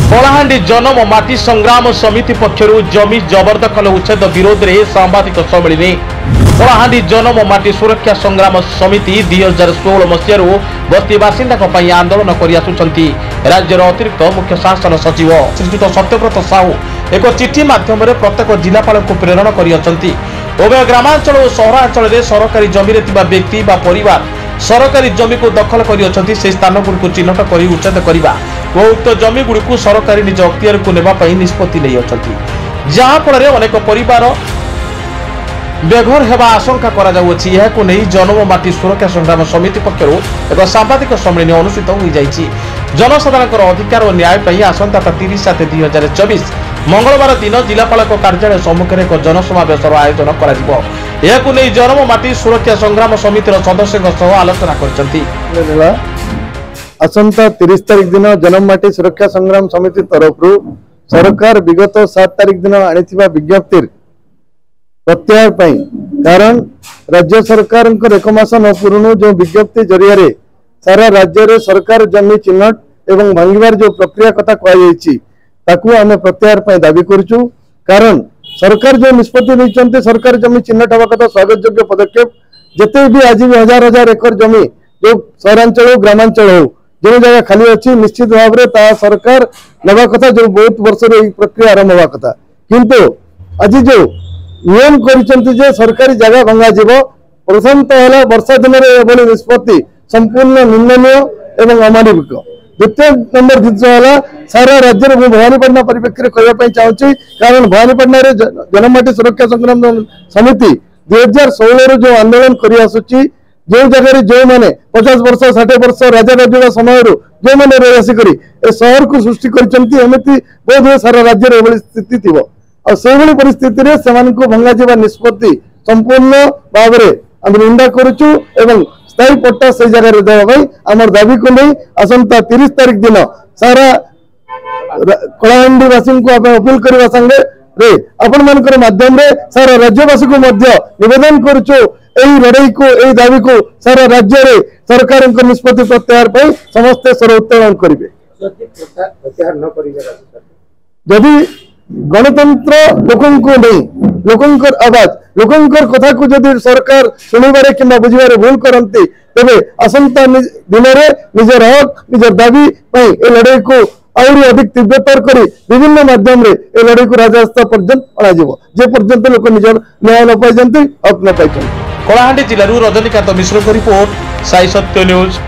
कलाहांडी जनम माटी संग्राम समिति पक्षर जमी जबरदखल उच्छेद विरोध में सांबादिक सम्मेलन कलाहांडी जनम माटी सुरक्षा संग्राम समिति 2016 मसीह बस्ती बासिंदा आंदोलन कर राज्यर अतिरिक्त मुख्य शासन सचिव श्रीजुत सत्यव्रत साहू एक चिठी माध्यम प्रत्येक जिलापाल को प्रेरण कर उभय ग्रामांचल और सहरांचल में सरकारी जमी व्यक्ति परिवार सरकारी जमी को दखल कर स्थान गुड़ चिन्हट कर उच्छेद करने और उक्त जमी गुड़ को सरकारी निज अख्तियार को नेबाई निष्पत्ति जहाँफल अनेक परिवार बेघर हेबा आशंका करा जाउछि। यहाको नै जनम माटी सुरक्षा संग्राम समिति पक्षर एक सांबादिक सम्मेलन अनुष्ठित हो जाइछि। जनसाधारण अधिकार और न्याय पई आसंता 30/7/2024 मंगलवार दिन जिलापाल कार्यालय सम्मुख में एक जनसमावेश आयोजन करा। यहाको नै जनम माटी सुरक्षा संग्राम समितिर सदस्यों आलोचना करछन्ति। आसंता 30 तारिख दिन जनम माटी सुरक्षा संग्राम समिति तरफ सरकार विगत 7 तारिख दिन आनिथिबा विज्ञप्ति प्रत्याहार पाई कारण राज्य सरकार एक मास न पूर्ण जो विज्ञप्ति जरिया सारा राज्य रे सरकार जमी चिन्हट एवं भांगिबार जो प्रक्रिया कथा कहु आम प्रत्याहार पाई दाबी करूँ। कारण सरकार जो निष्पत्ति नहीं सरकार जमी चिन्हट हवा कथा स्वागत योग्य पदक्षेप जिते भी आज भी हजार हजार एकर जमी जो सहरांचल हो ग्रामांचल हो जो जगह खाली अच्छी निश्चित भाव में सरकार नवा कथा जो बहुत वर्ष प्रक्रिया आरंभ हवा कथा किंतु आज जो नियम कर सरकारी जगह भंगा जीव प्रथम तो है वर्षा दिन में निष्पत्ति संपूर्ण निंदनीय एवं अमानविक। द्वितीय नंबर जिन है सारा राज्य में भवानीपाटना परिप्रेक्षी कहवाई चाहूँगी कारण भवानीपाटना जनम माटी सुरक्षा संग्राम समिति 2016 जो आंदोलन कर आसुची जो जगह जो मैंने 50 वर्ष 60 वर्ष राजा राजुड़ा समय जो मैंने रही आसिक सहर को सृष्टि करमती बहुत सारा राज्य स्थिति थी और परिस्थिति रे सेमान को भंगा जीवा निष्पत्ति संपूर्ण भाव में निंदा करुचु एवं स्थायी पट्टा से जगह देवाई आमर दाबी को नहीं आसंता 30 तारिख दिन सारा कलाहांडी वासी को अपील करने संगे आपण मानकर माध्यम रे सारा राज्यवासी को निवेदन करुचु लड़ाई को यही दाबी को सारा राज्य रे सरकार निष्पत्ति प्रत्याहार पर समस्ते स्वर उत्तोलन करेंगे। जदि गणतंत्र लोकों को नहीं लोकंकर आवाज लोकंकर कथा को जदि सरकार शुणिबारे कि बुझे भूल करती तेरे आसंता दिन में निजर हक निजर दाबी ए लड़ाई को आहरी अधिक तीव्रतर कर विभिन्न माध्यम रे ए लड़ाई को राजरास्ता पर्यंत अणाजे पर्यंत लोक निजर न्याय न पाई हक न पाई। कलाहांडी जिलूर रजनीकांत मिश्र को रिपोर्ट साई सत्य न्यूज।